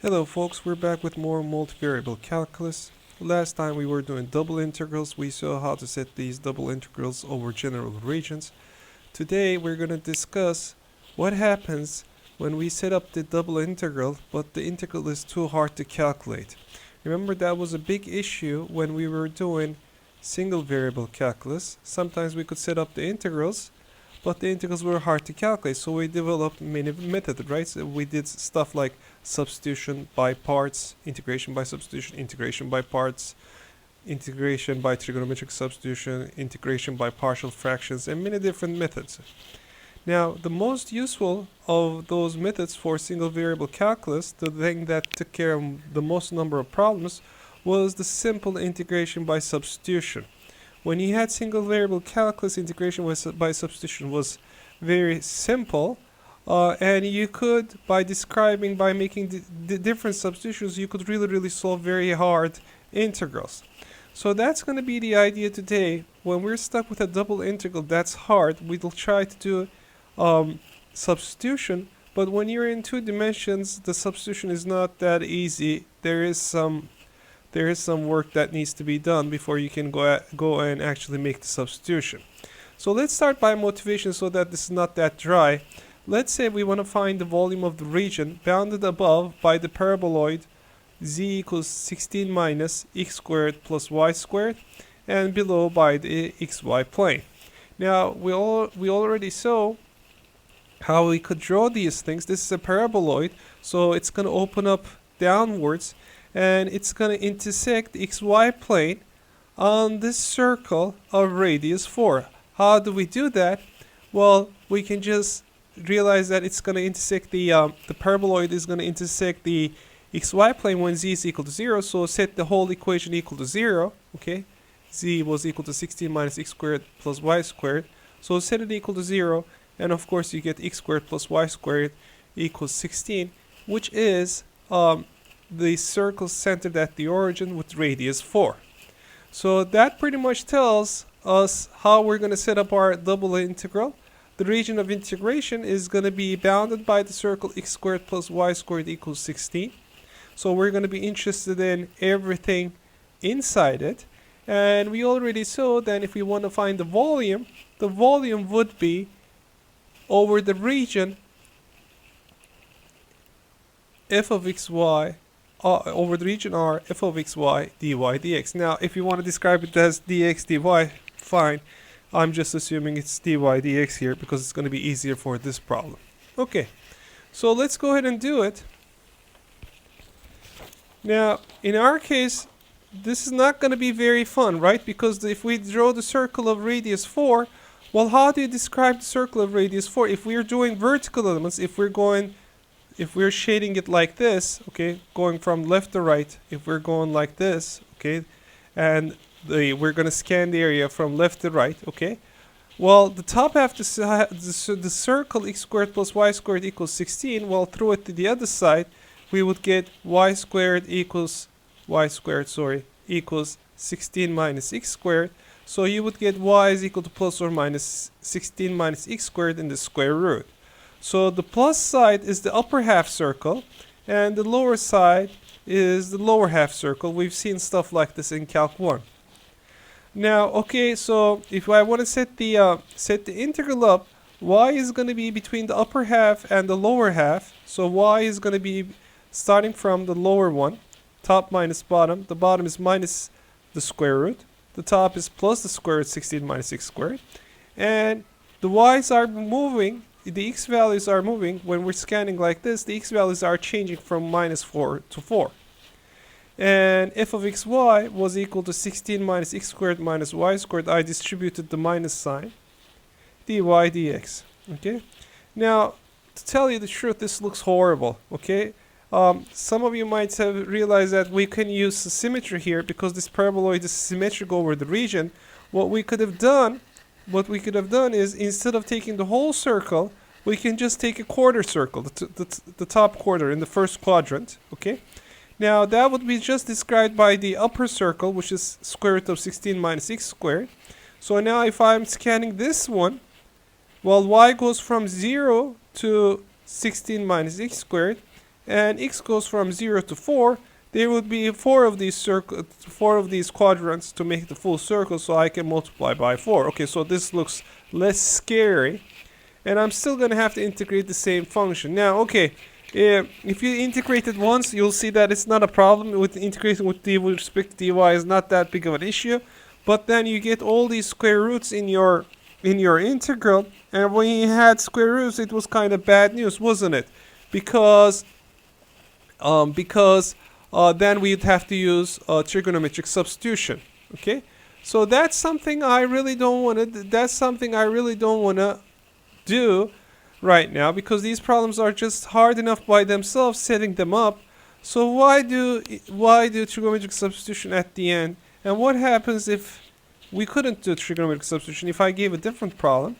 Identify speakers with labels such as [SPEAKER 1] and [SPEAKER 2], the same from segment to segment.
[SPEAKER 1] Hello folks, we're back with more multivariable calculus. Last time we were doing double integrals. We saw how to set these double integrals over general regions. Today we're going to discuss what happens when we set up the double integral but the integral is too hard to calculate. Remember, that was a big issue when we were doing single variable calculus. Sometimes we could set up the integrals, but the integrals were hard to calculate, so we developed many methods, right? So we did stuff like substitution by parts, integration by substitution, integration by parts, integration by trigonometric substitution, integration by partial fractions, and many different methods. Now, the most useful of those methods for single variable calculus, the thing that took care of the most number of problems, was the simple integration by substitution. When you had single variable calculus, integration by substitution was very simple, and you could, by making the different substitutions, you could really solve very hard integrals. So that's going to be the idea today. When we're stuck with a double integral that's hard, we'll try to do substitution, but when you're in two dimensions, the substitution is not that easy. There is some work that needs to be done before you can go and actually make the substitution. So let's start by motivation so that this is not that dry. Let's say we want to find the volume of the region bounded above by the paraboloid z equals 16 minus x squared plus y squared, and below by the xy plane. Now we already saw how we could draw these things. This is a paraboloid, so it's going to open up downwards, and it's going to intersect the xy plane on this circle of radius 4. How do we do that? Well, we can just realize that it's going to intersect the paraboloid is going to intersect the xy plane when z is equal to 0, so set the whole equation equal to 0, okay? Z was equal to 16 minus x squared plus y squared, so set it equal to 0, and of course you get x squared plus y squared equals 16, which is the circle centered at the origin with radius 4. So that pretty much tells us how we're going to set up our double integral. The region of integration is going to be bounded by the circle x squared plus y squared equals 16. So we're going to be interested in everything inside it. And we already saw that if we want to find the volume would be over the region f of xy, over the region R, f of xy, dy, dx. Now, if you want to describe it as dx, dy, fine. I'm just assuming it's dy, dx here because it's going to be easier for this problem. Okay, so let's go ahead and do it. Now, in our case, this is not going to be very fun, right? Because if we draw the circle of radius 4, well, how do you describe the circle of radius 4? If we're doing vertical elements, if we're shading it like this, okay, going from left to right, if we're going like this, okay, and we're going to scan the area from left to right, okay, well, the top half, the circle x squared plus y squared equals 16, well, throw it to the other side, we would get equals 16 minus x squared. So you would get y is equal to plus or minus 16 minus x squared in the square root. So the plus side is the upper half circle, and the lower side is the lower half circle. We've seen stuff like this in Calc 1. Now, okay, so if I want to set the integral up, y is going to be between the upper half and the lower half. So y is going to be starting from the lower one, top minus bottom. The bottom is minus the square root. The top is plus the square root 16 minus x squared. And the y's are moving, the x values are moving. When we're scanning like this, the x values are changing from minus 4 to 4. And f of xy was equal to 16 minus x squared minus y squared. I distributed the minus sign. dy dx. Okay? Now, to tell you the truth, this looks horrible. Okay? Some of you might have realized that we can use symmetry here because this paraboloid is symmetric over the region. What we could have done is, instead of taking the whole circle, we can just take a quarter circle, the top quarter in the first quadrant. Okay. Now that would be just described by the upper circle, which is square root of 16 minus x squared. So now if I'm scanning this one, well, y goes from 0 to 16 minus x squared. and x goes from 0 to 4, there would be four of these quadrants to make the full circle, so I can multiply by 4. Okay, so this looks less scary, and I'm still going to have to integrate the same function. Now, okay, if you integrate it once, you'll see that it's not a problem. With integrating with respect to dy is not that big of an issue, but then you get all these square roots in your integral, and when you had square roots, it was kind of bad news, wasn't it? Because then we'd have to use trigonometric substitution. Okay, so that's something I really don't want to. Do right now, because these problems are just hard enough by themselves setting them up. So why do trigonometric substitution at the end? And what happens if we couldn't do trigonometric substitution, if I gave a different problem?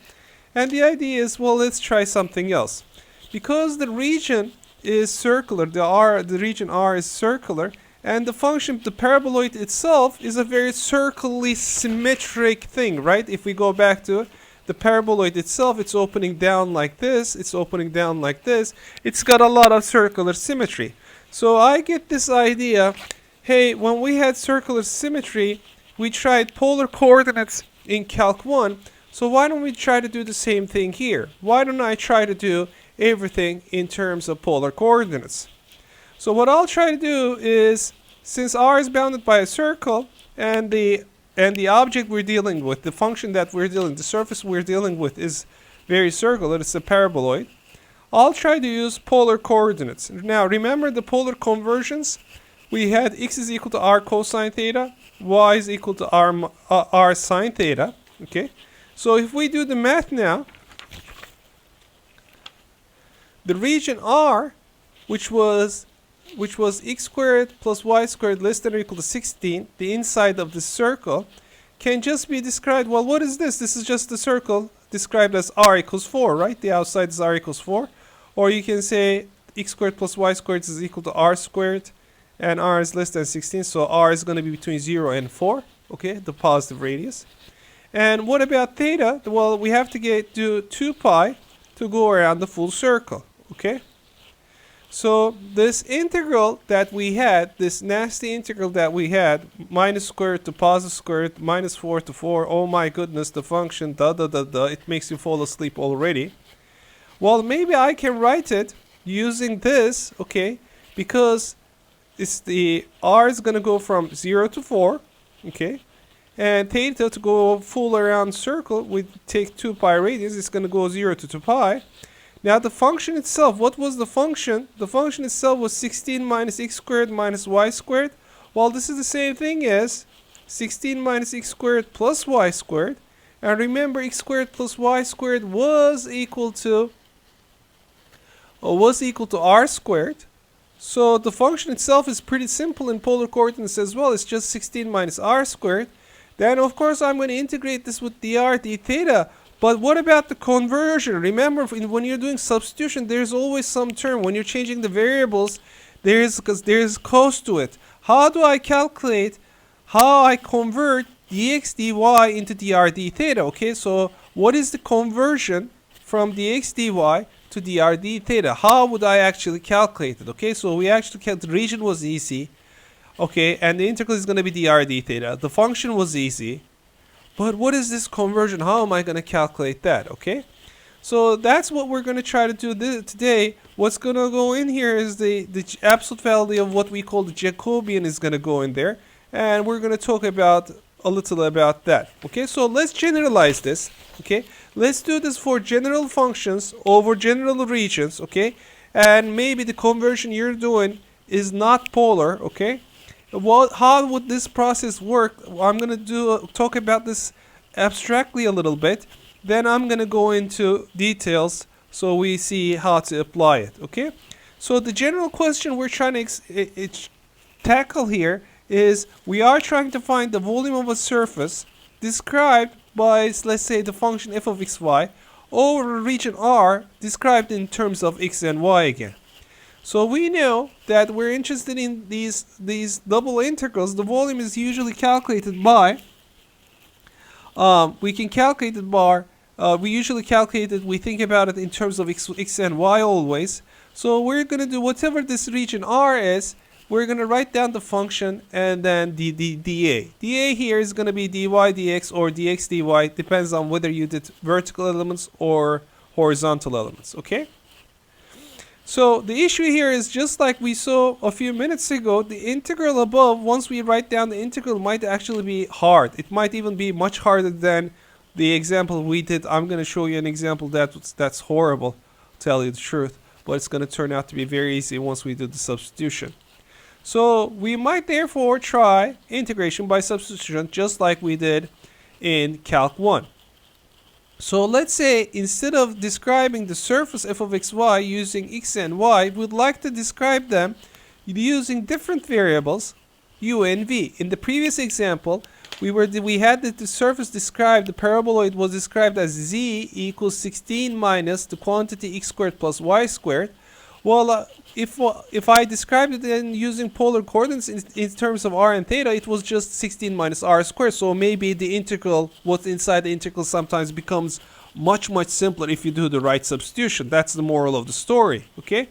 [SPEAKER 1] And the idea is, well, let's try something else. Because the region is circular, the region R is circular, and the function, the paraboloid itself, is a very circularly symmetric thing, right? If we go back to the paraboloid itself, it's opening down like this, it's opening down like this, it's got a lot of circular symmetry. So I get this idea, hey, when we had circular symmetry, we tried polar coordinates in Calc 1, so why don't we try to do the same thing here? Why don't I try to do everything in terms of polar coordinates? So what I'll try to do is, since R is bounded by a circle, and the object we're dealing with, the function that we're dealing, the surface we're dealing with is very circular, it's a paraboloid, I'll try to use polar coordinates. Now remember the polar conversions? We had x is equal to r cosine theta, y is equal to r sine theta. Okay, so if we do the math now, the region R, which was x squared plus y squared less than or equal to 16, the inside of the circle, can just be described, well, what is this? This is just the circle described as r equals 4, right? The outside is r equals 4. Or you can say x squared plus y squared is equal to r squared, and r is less than 16, so r is going to be between 0 and 4, okay, the positive radius. And what about theta? Well, we have to do 2 pi to go around the full circle, okay? So this integral that we had, this nasty integral that we had, minus square root to positive square root, minus 4 to 4, oh my goodness, the function, it makes you fall asleep already. Well, maybe I can write it using this, okay, because it's the r is going to go from 0 to 4, okay, and theta to go full around circle, we take 2 pi radius, it's going to go 0 to 2 pi. Now the function itself, what was the function? The function itself was 16 minus x squared minus y squared. Well, this is the same thing as 16 minus x squared plus y squared. And remember, x squared plus y squared was equal to r squared. So the function itself is pretty simple in polar coordinates as well. It's just 16 minus r squared. Then of course I'm going to integrate this with dr d theta. But what about the conversion? Remember, when you're doing substitution, there's always some term. When you're changing the variables, there's cos to it. How do I calculate, how I convert dx dy into dr d theta? Okay, so what is the conversion from dx dy to dr d theta? How would I actually calculate it? Okay, so we actually the region was easy. Okay, and the integral is going to be dr d theta. The function was easy. But what is this conversion? How am I going to calculate that? Okay, so that's what we're going to try to do today. What's going to go in here is the absolute value of what we call the Jacobian is going to go in there. And we're going to talk about a little about that. Okay, so let's generalize this. Okay, let's do this for general functions over general regions. Okay, and maybe the conversion you're doing is not polar. Okay. Well, how would this process work? I'm going to talk about this abstractly a little bit. Then I'm going to go into details so we see how to apply it. Okay? So the general question we're trying to tackle here is we are trying to find the volume of a surface described by, let's say, the function f of xy over a region R described in terms of x and y again. So we know that we're interested in these double integrals. The volume is usually calculated by, we usually calculate it, we think about it in terms of x and y always. So we're going to do whatever this region R is, we're going to write down the function and then the dA. dA here is going to be dy dx or dx dy, depends on whether you did vertical elements or horizontal elements, okay? So the issue here is just like we saw a few minutes ago, the integral above, once we write down the integral, might actually be hard. It might even be much harder than the example we did. I'm going to show you an example that's horrible, to tell you the truth, but it's going to turn out to be very easy once we do the substitution. So we might therefore try integration by substitution just like we did in Calc 1. So let's say instead of describing the surface f of xy using x and y, we'd like to describe them using different variables u and v. In the previous example, we had the surface described, the paraboloid was described as z equals 16 minus the quantity x squared plus y squared. Well, if I described it then using polar coordinates in terms of r and theta, it was just 16 minus r squared. So maybe the integral, what's inside the integral sometimes becomes much simpler if you do the right substitution. That's the moral of the story, okay?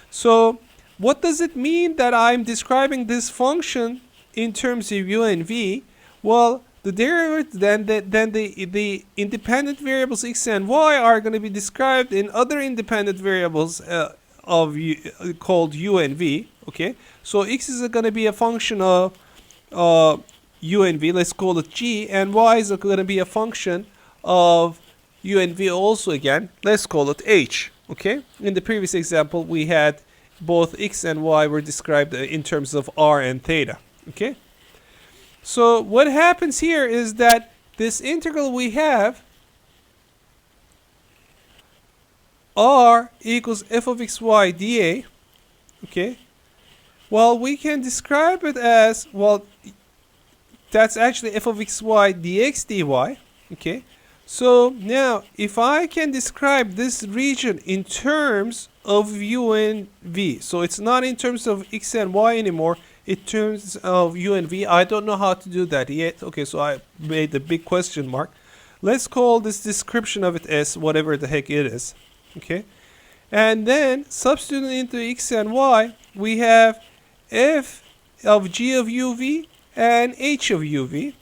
[SPEAKER 1] So what does it mean that I'm describing this function in terms of u and v? Well, the derivative, then the independent variables x and y are going to be described in other independent variables called u and v, okay? So x is going to be a function of u and v, let's call it g, and y is going to be a function of u and v also again, let's call it h, okay? In the previous example, we had both x and y were described in terms of r and theta, okay? So what happens here is that this integral we have, r equals f of xy dA, okay? Well, we can describe it as, well, that's actually f of xy dx dy, okay? So now, if I can describe this region in terms of u and v, so it's not in terms of x and y anymore, in terms of u and v, I don't know how to do that yet. Okay, so I made the big question mark. Let's call this description of it as whatever the heck it is. Okay, and then substituting into x and y, we have f of g of uv and h of uv,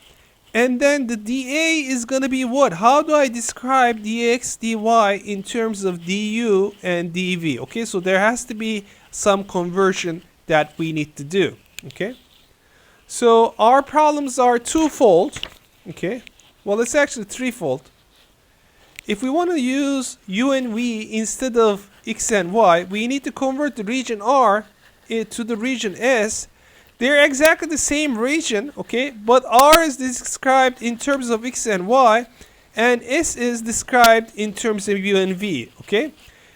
[SPEAKER 1] and then the dA is going to be what? How do I describe dx dy in terms of du and dv? Okay, so there has to be some conversion that we need to do. Okay, so our problems are twofold. Okay, well, it's actually threefold. If we want to use u and v instead of x and y, we need to convert the region R to the region S. They're exactly the same region, okay? But R is described in terms of x and y, and S is described in terms of u and v, okay?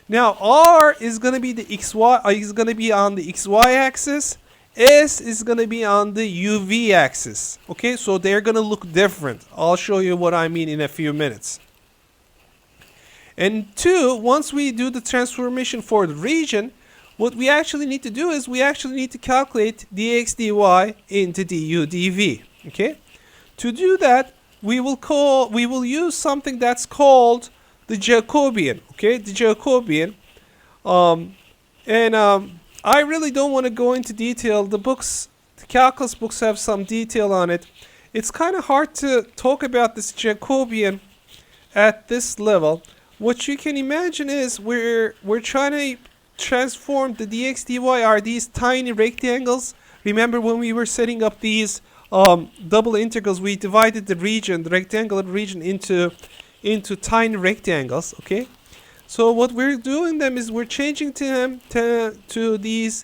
[SPEAKER 1] Now R is going to be the xy, is going to be on the xy axis. S is going to be on the uv axis, okay? So they're going to look different. I'll show you what I mean in a few minutes. And two, once we do the transformation for the region, what we actually need to do is we actually need to calculate dx dy into du dv. Okay? To do that, we will use something that's called the Jacobian. Okay, the Jacobian. I really don't want to go into detail. The calculus books have some detail on it. It's kind of hard to talk about this Jacobian at this level. What you can imagine is we're trying to transform the dx dy are these tiny rectangles. Remember when we were setting up these double integrals, we divided the region, the rectangular region, into tiny rectangles. Okay, so what we're doing them is we're changing them to these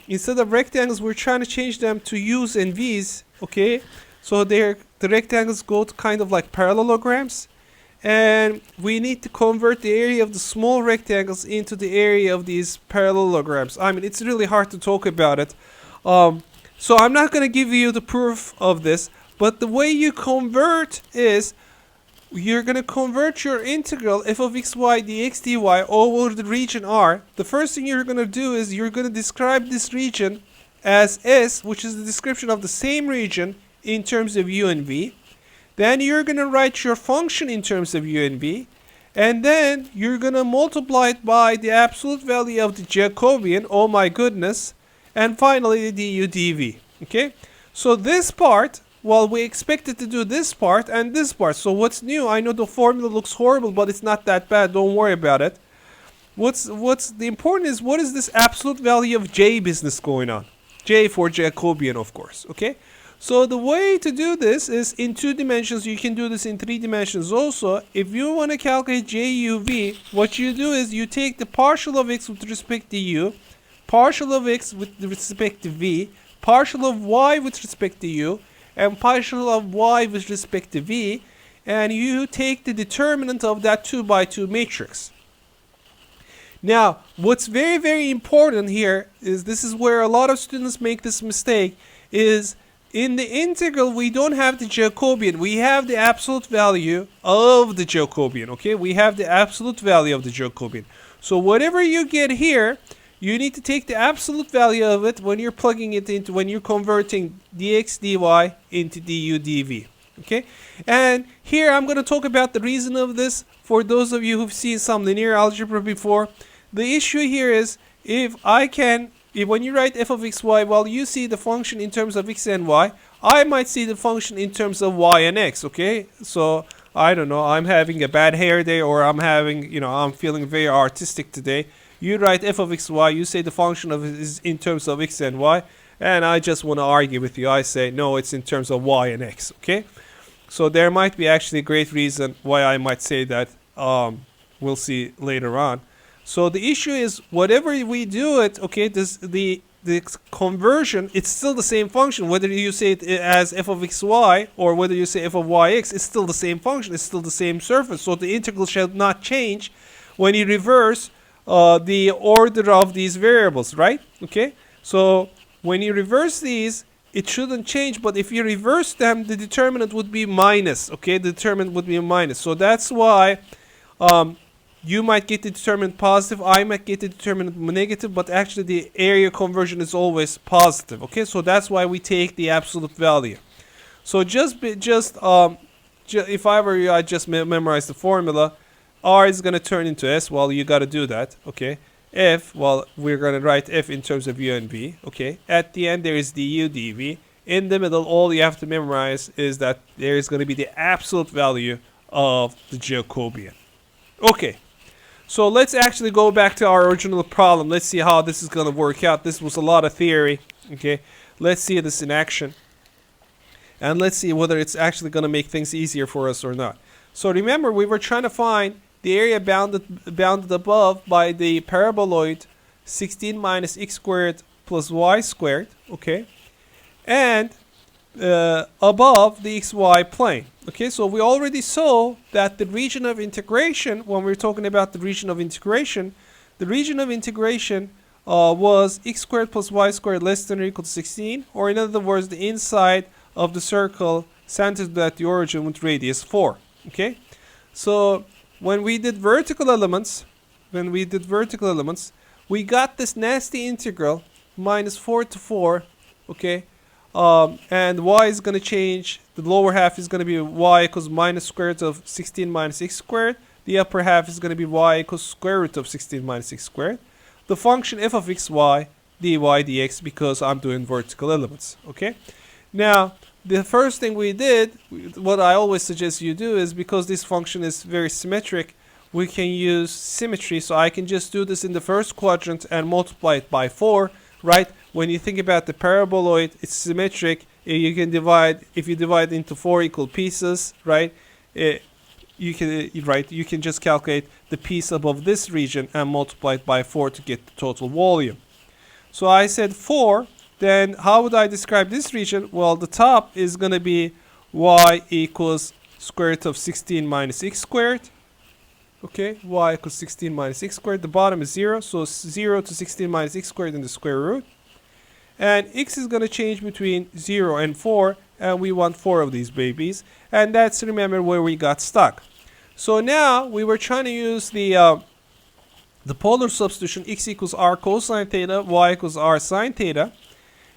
[SPEAKER 1] instead of rectangles, we're trying to change them to u's and v's. Okay, so the rectangles go to kind of like parallelograms. And we need to convert the area of the small rectangles into the area of these parallelograms. I mean, it's really hard to talk about it. So I'm not going to give you the proof of this. But the way you convert is you're going to convert your integral f of xy dx dy over the region R. The first thing you're going to do is you're going to describe this region as S, which is the description of the same region in terms of u and v. Then you're going to write your function in terms of u and v. And then you're going to multiply it by the absolute value of the Jacobian. Oh my goodness. And finally the du dv. Okay. So this part, well, we expected to do this part and this part. So what's new? I know the formula looks horrible, but it's not that bad. Don't worry about it. What's the important is, what is this absolute value of j business going on? J for Jacobian, of course. Okay. So the way to do this is in 2 dimensions. You can do this in 3 dimensions also. If you want to calculate JUV, what you do is you take the partial of x with respect to u, partial of x with respect to v, partial of y with respect to u, and partial of y with respect to v, and you take the determinant of that 2 by 2 matrix. Now, what's very, very important here is, this is where a lot of students make this mistake, is in the integral we don't have the Jacobian, we have the absolute value of the Jacobian. Okay, we have the absolute value of the Jacobian. So whatever you get here, you need to take the absolute value of it when you're plugging it into, when you're converting dx dy into du dv. Okay, and here I'm going to talk about the reason of this for those of you who've seen some linear algebra before. The issue here is, if when you write f of x, y, well, you see the function in terms of x and y. I might see the function in terms of y and x, okay? So, I don't know, I'm having a bad hair day, or I'm having, I'm feeling very artistic today. You write f of x, y, you say the function of it is in terms of x and y, and I just want to argue with you. I say, no, it's in terms of y and x, okay? So, there might be actually a great reason why I might say that. We'll see later on. So the issue is, whatever we do it, okay, the conversion, it's still the same function. Whether you say it as f of xy or whether you say f of yx, it's still the same function. It's still the same surface. So the integral shall not change when you reverse the order of these variables, right? Okay. So when you reverse these, it shouldn't change. But if you reverse them, the determinant would be minus. Okay, the determinant would be a minus. So that's why you might get the determinant positive, I might get the determinant negative, but actually the area conversion is always positive. Okay, so that's why we take the absolute value. So if I were you, I'd just memorize the formula. R is going to turn into S. Well, you got to do that. Okay. F, well, we're going to write F in terms of U and V. Okay. At the end, there is du dv. In the middle, all you have to memorize is that there is going to be the absolute value of the Jacobian. Okay. So let's actually go back to our original problem. Let's see how this is going to work out. This was a lot of theory. Okay, let's see this in action. And let's see whether it's actually going to make things easier for us or not. So remember, we were trying to find the area bounded above by the paraboloid 16 minus x squared plus y squared. Okay, and above the xy plane. Okay, so we already saw that the region of integration, when we're talking about the region of integration, was x squared plus y squared less than or equal to 16, or in other words, the inside of the circle centered at the origin with radius 4. Okay, so when we did vertical elements, we got this nasty integral minus 4 to 4. Okay, and y is going to change. The lower half is going to be y equals minus square root of 16 minus x squared. The upper half is going to be y equals square root of 16 minus x squared. The function f of xy dy dx, because I'm doing vertical elements. Okay. Now, the first thing we did, what I always suggest you do, is because this function is very symmetric, we can use symmetry. So I can just do this in the first quadrant and multiply it by 4, right? When you think about the paraboloid, it's symmetric. You can divide, if you divide into 4 equal pieces, right? You can just calculate the piece above this region and multiply it by 4 to get the total volume. So I said 4. Then how would I describe this region? Well, the top is going to be y equals square root of 16 minus x squared. Okay, y equals 16 minus x squared. The bottom is 0, so 0 to 16 minus x squared in the square root. And x is going to change between 0 and 4, and we want 4 of these babies. And that's, remember, where we got stuck. So now we were trying to use the polar substitution, x equals r cosine theta, y equals r sine theta.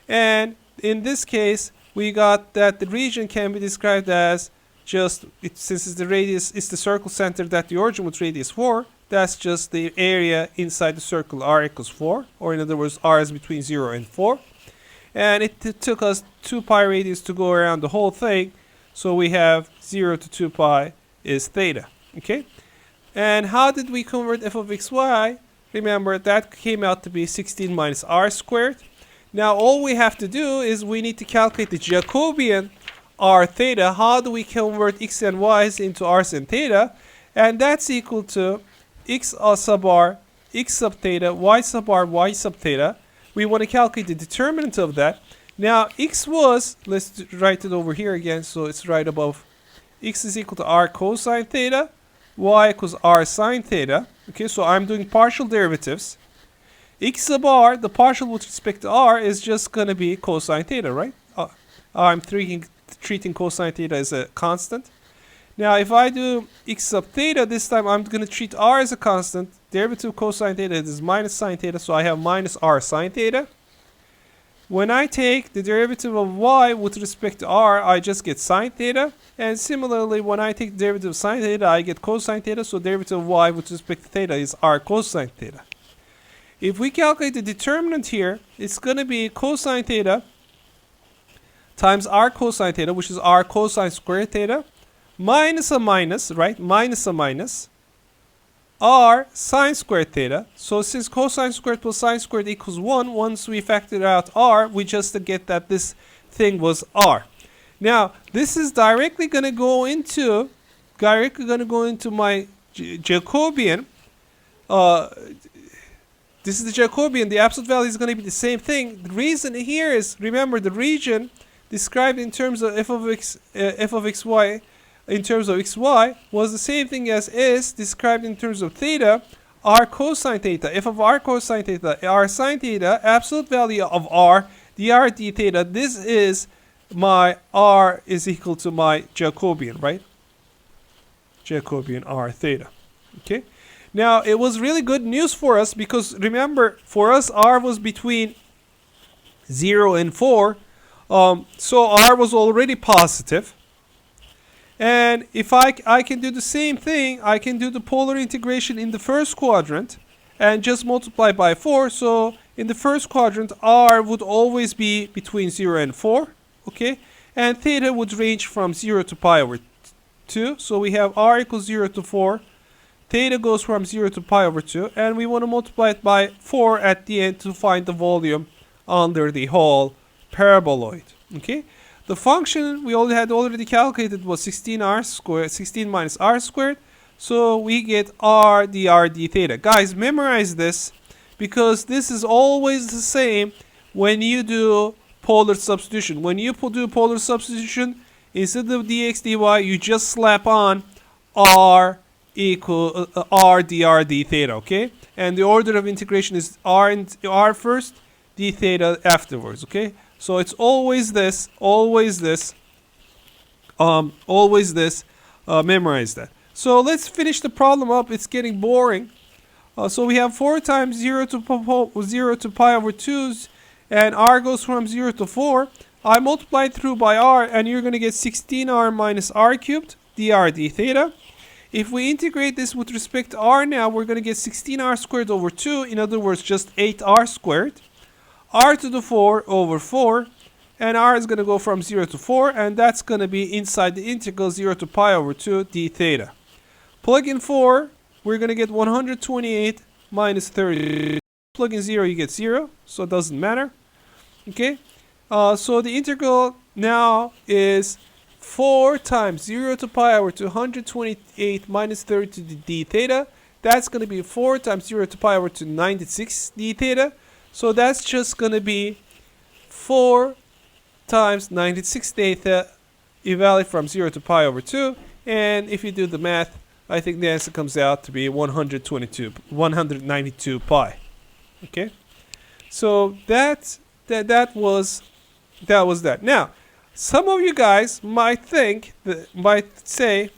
[SPEAKER 1] And in this case, we got that the region can be described as just since it's the radius, it's the circle center that the origin with radius 4. That's just the area inside the circle r equals 4, or in other words, r is between 0 and 4. And it took us 2 pi radius to go around the whole thing, so we have 0 to 2 pi is theta. Okay, and how did we convert f of xy? Remember, that came out to be 16 minus r squared. Now all we have to do is we need to calculate the Jacobian r theta. How do we convert x and y's into r's and theta? And that's equal to x sub r, x sub theta, y sub r, y sub theta. We want to calculate the determinant of that. Now x was, let's write it over here again so it's right above. X is equal to r cosine theta, y equals r sine theta. Okay, so I'm doing partial derivatives. X sub r, the partial with respect to r, is just going to be cosine theta, right? I'm treating cosine theta as a constant. Now, if I do x sub theta, this time I'm going to treat r as a constant. Derivative of cosine theta is minus sine theta, so I have minus r sine theta. When I take the derivative of y with respect to r, I just get sine theta. And similarly, when I take the derivative of sine theta, I get cosine theta. So derivative of y with respect to theta is r cosine theta. If we calculate the determinant here, it's going to be cosine theta times r cosine theta, which is r cosine squared theta, minus a minus, right? Minus a minus, r sine squared theta. So since cosine squared plus sine squared equals 1, once we factor out r, we just get that this thing was r. Now, this is directly going to go into my Jacobian. This is the Jacobian. The absolute value is going to be the same thing. The reason here is, remember, the region described in terms of f of xy in terms of xy was the same thing as is described in terms of theta, r cosine theta. F of r cosine theta, r sine theta, absolute value of r, dr d theta. This is my r is equal to my Jacobian, right? Jacobian r theta. Okay. Now, it was really good news for us because, remember, for us, r was between 0 and 4. So r was already positive. And if I can do the same thing, I can do the polar integration in the first quadrant and just multiply by 4. So in the first quadrant, r would always be between 0 and 4. Okay. And theta would range from 0 to pi over 2. So we have r equals 0 to 4. Theta goes from 0 to pi over 2, and we want to multiply it by 4 at the end to find the volume under the whole paraboloid. Okay, the function we already calculated was 16r squared, 16 minus r squared, so we get r dr d theta. Guys, memorize this because this is always the same when you do polar substitution. When you do polar substitution, instead of dx dy, you just slap on r equal r dr d theta, okay? And the order of integration is r first, d theta afterwards, okay? So it's always this, memorize that. So let's finish the problem up. It's getting boring. So we have 4 times 0 to pi over 2's, and r goes from 0 to 4. I multiply through by r, and you're going to get 16r minus r cubed dr d theta. If we integrate this with respect to r now, we're going to get 16r squared over 2. In other words, just 8r squared. R to the 4 over 4. And r is going to go from 0 to 4. And that's going to be inside the integral 0 to pi over 2 d theta. Plug in 4. We're going to get 128 minus 30. Plug in 0, you get 0. So it doesn't matter. Okay. So the integral now is 4 times 0 to pi over 228 minus 30 to the d theta. That's going to be 4 times 0 to pi over 96 d theta. So that's just going to be 4 times 96 theta, evaluate from 0 to pi over 2. And if you do the math, I think the answer comes out to be 192 pi. Okay? So that was that. Now, some of you guys might say,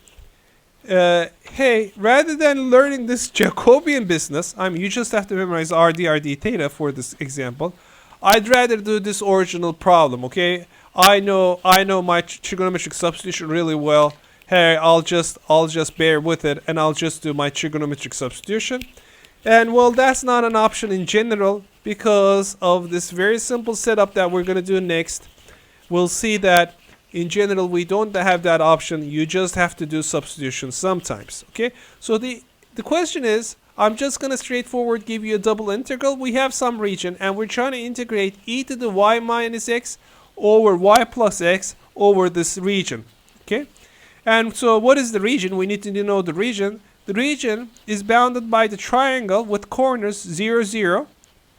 [SPEAKER 1] hey, rather than learning this Jacobian business, you just have to memorize r dr d theta for this example. I'd rather do this original problem, okay? I know my trigonometric substitution really well, hey, I'll just bear with it, and I'll just do my trigonometric substitution. And well, that's not an option in general because of this very simple setup that we're going to do next. We'll see that in general we don't have that option. You just have to do substitution sometimes. Okay, so the question is, I'm just going to straightforward give you a double integral. We have some region and we're trying to integrate e to the y minus x over y plus x over this region. Okay, and so what is the region? We need to know the region. The region is bounded by the triangle with corners 0, 0,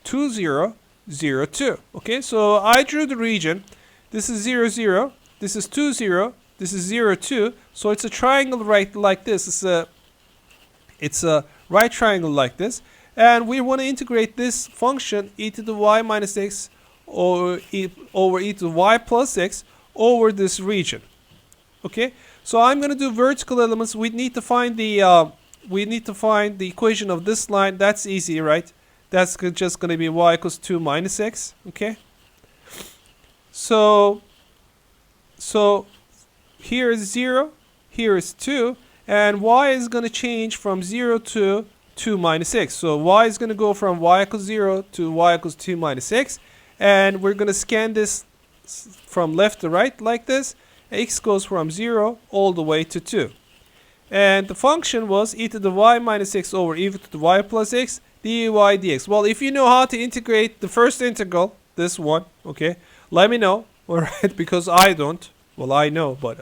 [SPEAKER 1] 2, 0, 0, 2. Okay, so I drew the region. This is 0, 0. This is 2, 0. This is 0, 2. So it's a triangle right like this. It's a right triangle like this. And we want to integrate this function e to the y minus x over e to the y plus x over this region. Okay, so I'm going to do vertical elements. We need to find the equation of this line. That's easy, right? That's just going to be y equals 2 minus x. Okay, so here is 0, here is 2, and y is going to change from 0 to 2 minus x. So y is going to go from y equals 0 to y equals 2 minus x, and we're going to scan this from left to right like this. X goes from 0 all the way to 2. And the function was e to the y minus x over e to the y plus x dy dx. Well, if you know how to integrate the first integral, this one, okay, let me know, alright, because I don't. Well, I know, but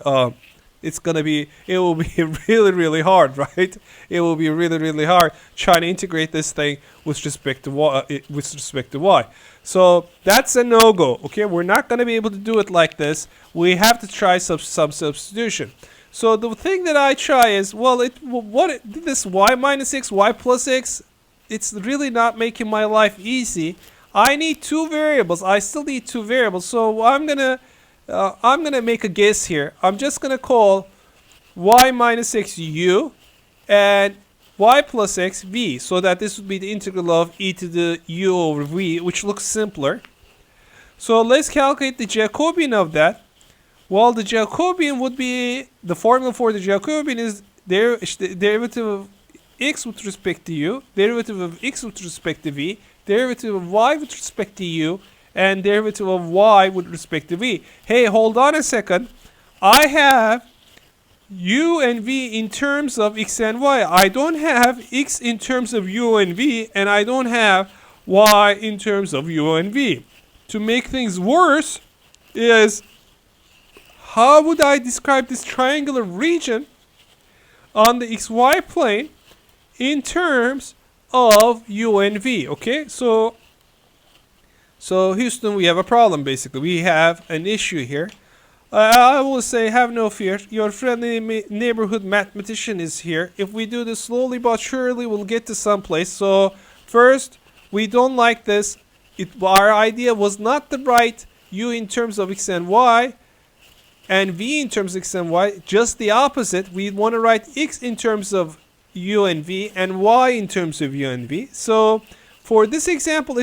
[SPEAKER 1] it will be really, really hard, right? It will be really, really hard trying to integrate this thing with respect to y. So that's a no-go. Okay, we're not going to be able to do it like this. We have to try some substitution. So the thing that I try is, well, this y minus x, y plus x, it's really not making my life easy. I need two variables. I still need two variables. So I'm gonna make a guess here. I'm just gonna call y minus x u and y plus x v, so that this would be the integral of e to the u over v, which looks simpler. So let's calculate the Jacobian of that. Well, the Jacobian would be, the formula for the Jacobian is derivative of x with respect to u, derivative of x with respect to v, derivative of y with respect to u, and derivative of y with respect to v. Hey, hold on a second. I have u and v in terms of x and y. I don't have x in terms of u and v, and I don't have y in terms of u and v. To make things worse is, how would I describe this triangular region on the xy plane in terms of u and v? Okay, so Houston, we have a problem basically. We have an issue here. I will say, have no fear. Your friendly neighborhood mathematician is here. If we do this slowly but surely, we'll get to some place. So first, we don't like this. Our idea was not to write u in terms of x and y and v in terms of x and y. Just the opposite. We want to write x in terms of u and v and y in terms of u and v. So for this example,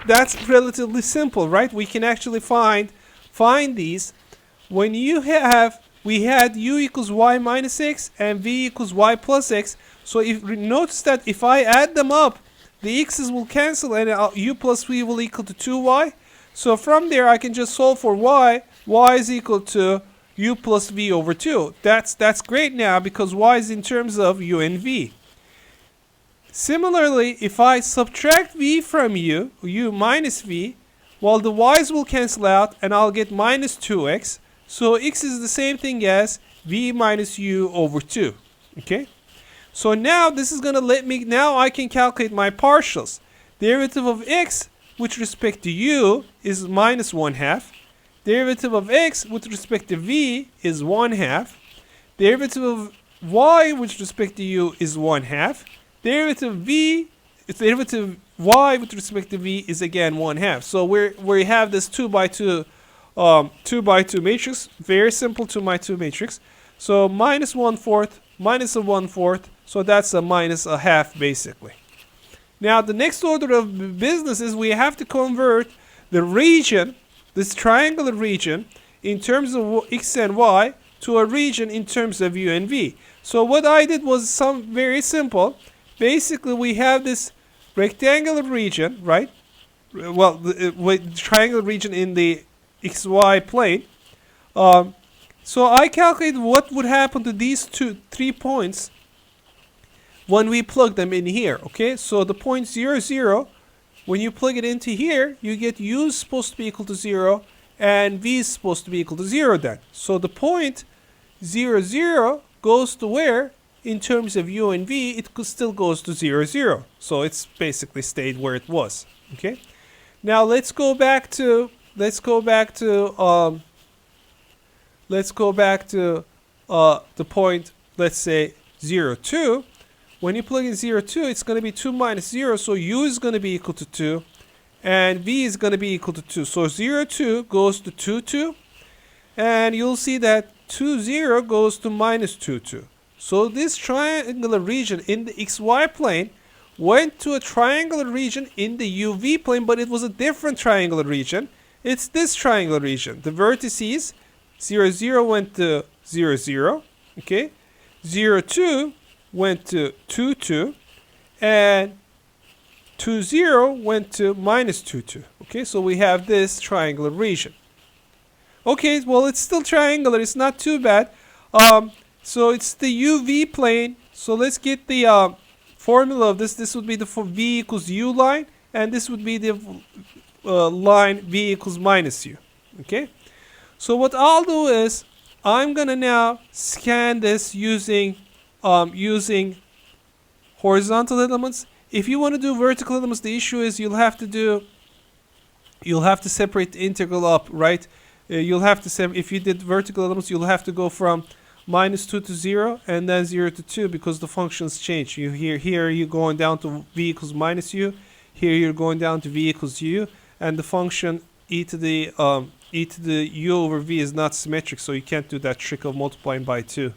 [SPEAKER 1] that's relatively simple, right? We can actually find these. When we had u equals y minus x and v equals y plus x. So notice that if I add them up, the x's will cancel and u plus v will equal to 2y. So from there I can just solve for y. Y is equal to u plus v over 2. That's great now because y is in terms of u and v. Similarly, if I subtract v from u minus v, well, the y's will cancel out and I'll get minus 2x. So x is the same thing as v minus u over 2. Okay? So now this is going to let me, now I can calculate my partials. Derivative of x with respect to u is minus 1/2. Derivative of x with respect to v is 1/2. Derivative of y with respect to u is 1/2. Derivative y with respect to v is again 1/2. So we have this 2 by 2 matrix, very simple 2 by 2 matrix. So minus 1/4, minus a 1/4, so that's a minus a half basically. Now the next order of business is we have to convert the region, this triangular region, in terms of x and y to a region in terms of u and v. So what I did was very simple. Basically, we have this rectangular region, right? Well, the triangular region in the xy plane. So I calculated what would happen to these 3 points when we plug them in here. Okay, so the point 0, 0, when you plug it into here, you get u is supposed to be equal to 0 and v is supposed to be equal to 0 then. So the point 0, 0 goes to where? In terms of u and v, it still goes to 0, 0. So it's basically stayed where it was. Okay. Now let's go back to the point, let's say 0, 2. When you plug in 0, 2, it's going to be 2 minus 0, so u is going to be equal to 2, and v is going to be equal to 2. So 0, 2 goes to 2, 2, and you'll see that 2, 0 goes to minus 2, 2. So this triangular region in the xy plane went to a triangular region in the uv plane, but it was a different triangular region. It's this triangular region. The vertices 0, 0 went to 0, 0. Okay, 0, 2 went to 2, 2, and 2, 0 went to minus 2, 2. Okay, so we have this triangular region. Okay, well, it's still triangular. It's not too bad. So it's the uv plane. So let's get the formula of this. This would be the v equals u line, and this would be the line v equals minus u. Okay, so what I'll do is I'm gonna now scan this using horizontal elements. If you want to do vertical elements, the issue is you'll have to separate the integral up, right? You'll have to if you did vertical elements, you'll have to go from minus 2 to 0 and then 0 to 2 because the functions change. Here you're going down to v equals minus u. Here you're going down to v equals u, and the function e to the u over v is not symmetric, so you can't do that trick of multiplying by 2.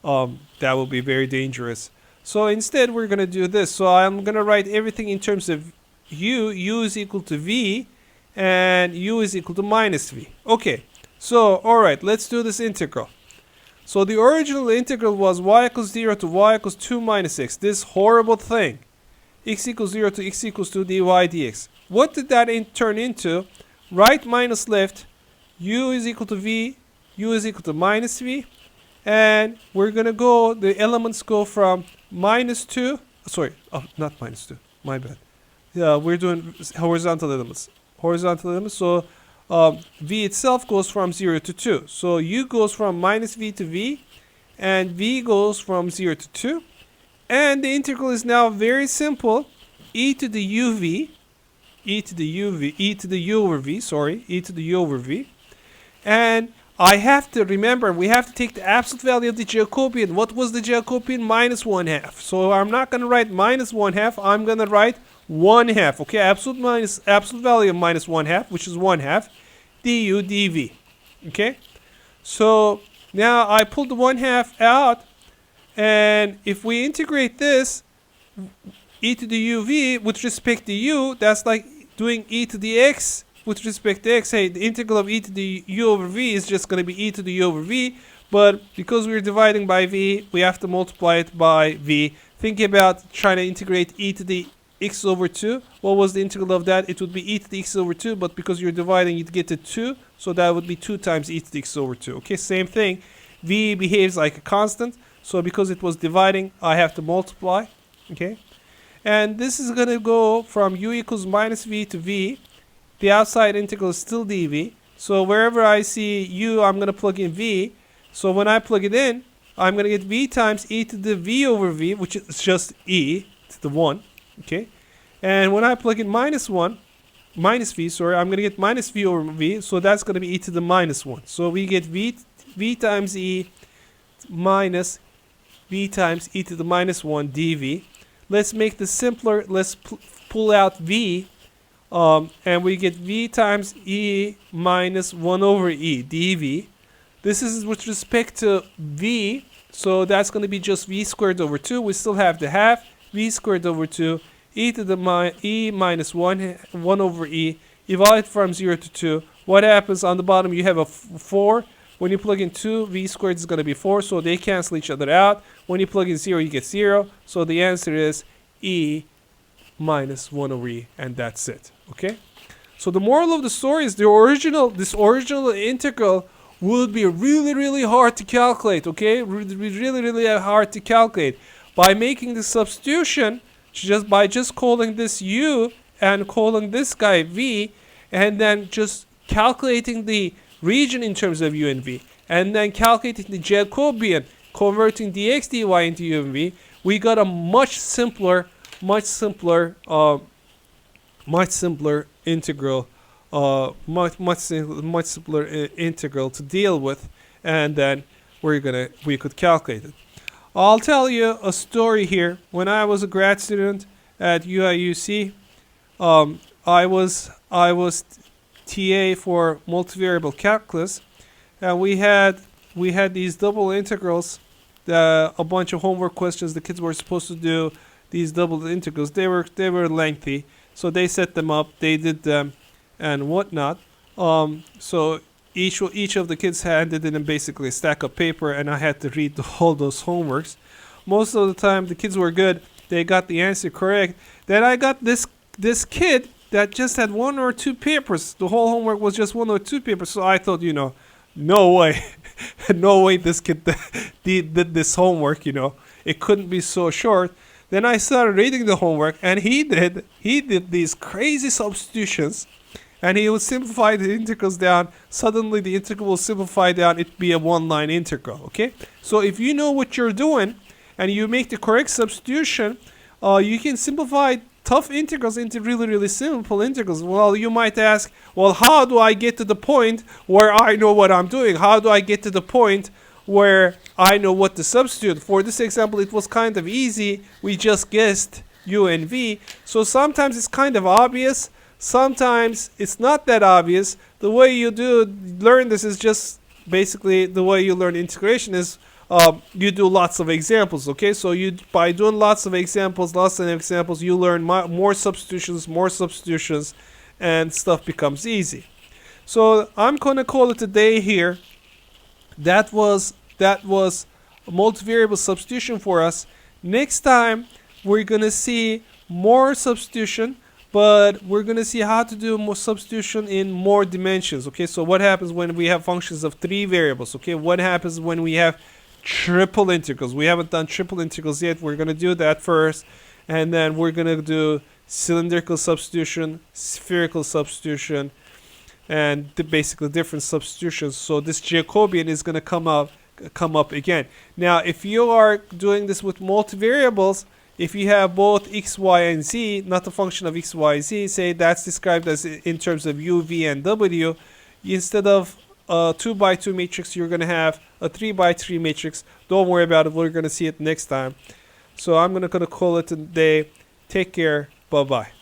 [SPEAKER 1] That will be very dangerous. So instead we're going to do this. So I'm going to write everything in terms of u is equal to v, and u is equal to minus v. Okay, so alright, let's do this integral. So the original integral was y equals 0 to y equals 2 minus x. This horrible thing. X equals 0 to x equals 2 dy dx. What did that turn into? Right minus left, u is equal to v, u is equal to minus v. And we're going to go, the elements go from minus 2, sorry, not minus 2, my bad. Yeah, we're doing horizontal elements. So v itself goes from 0 to 2. So u goes from minus v to v, and v goes from 0 to 2. And the integral is now very simple. E to the u over v. And I have to remember, we have to take the absolute value of the Jacobian. What was the Jacobian? Minus 1/2. So I'm not going to write minus 1/2. I'm going to write 1/2. Okay, absolute value of minus 1/2, which is 1/2, du dv. Okay, so now I pulled the 1/2 out, and if we integrate this, e to the uv with respect to u, that's like doing e to the x with respect to x. Hey, the integral of e to the u over v is just going to be e to the u over v, but because we're dividing by v, we have to multiply it by v. Think about trying to integrate e to the x over 2. What was the integral of that? It would be e to the x over 2, but because you're dividing, you'd get to 2, so that would be 2 times e to the x over 2. Okay, same thing. V behaves like a constant, so because it was dividing, I have to multiply. Okay, and this is going to go from u equals minus v to v. The outside integral is still dv. So wherever I see u, I'm going to plug in v. So when I plug it in, I'm going to get v times e to the v over v, which is just e to the 1. Okay, and when I plug in minus v, I'm going to get minus v over v. So that's going to be e to the minus 1. So we get v times e minus v times e to the minus 1 dv. Let's make this simpler. Let's pull out v. And we get v times e minus 1 over e dv. This is with respect to v, so that's going to be just v squared over 2. We still have the half, v squared over 2, e to the e minus 1 over e, evaluate from 0 to 2. What happens on the bottom? You have a 4. When you plug in 2, v squared is going to be 4, so they cancel each other out. When you plug in 0, you get 0. So the answer is e minus 1 over e, and that's it. Okay? So the moral of the story is this original integral would be really, really hard to calculate. Okay? Really, really hard to calculate. By making the substitution, by just calling this u and calling this guy v, and then just calculating the region in terms of u and v, and then calculating the Jacobian, converting dx dy into u and v, we got a much simpler integral, much simpler integral to deal with, and then we could calculate it. I'll tell you a story here. When I was a grad student at UIUC, I was TA for multivariable calculus, and we had these double integrals, a bunch of homework questions. The kids were supposed to do these double integrals. They were lengthy, so they set them up, they did them, and whatnot. So each of the kids handed in basically a stack of paper, and I had to read all those homeworks. Most of the time, the kids were good. They got the answer correct. Then I got this kid that just had 1 or 2 papers. The whole homework was just 1 or 2 papers. So I thought, no way, no way this kid did this homework. It couldn't be so short. Then I started reading the homework, and he did these crazy substitutions. And he would simplify the integrals down. Suddenly the integral will simplify down. It'd be a one-line integral, okay? So if you know what you're doing and you make the correct substitution, you can simplify tough integrals into really, really simple integrals. Well, you might ask, well, how do I get to the point where I know what I'm doing? How do I get to the point where I know what to substitute? For this example, it was kind of easy. We just guessed u and v. So sometimes it's kind of obvious. Sometimes it's not that obvious. The way you learn this is just basically the way you learn integration is you do lots of examples, okay? So by doing lots of examples, you learn more substitutions, and stuff becomes easy. So I'm going to call it a day here. That was multivariable substitution for us. Next time we're going to see more substitution, but we're going to see how to do more substitution in more dimensions. Okay, so what happens when we have functions of 3 variables? Okay, what happens when we have triple integrals? We haven't done triple integrals yet. We're going to do that first, and then we're going to do cylindrical substitution, spherical substitution, and basically different substitutions. So this Jacobian is going to come up again. Now, if you are doing this with multivariables, if you have both x, y, and z, not a function of x, y, z, say that's described as in terms of u, v, and w, instead of a 2 by 2 matrix, you're going to have a 3 by 3 matrix. Don't worry about it. We're going to see it next time. So I'm going to call it a day. Take care. Bye-bye.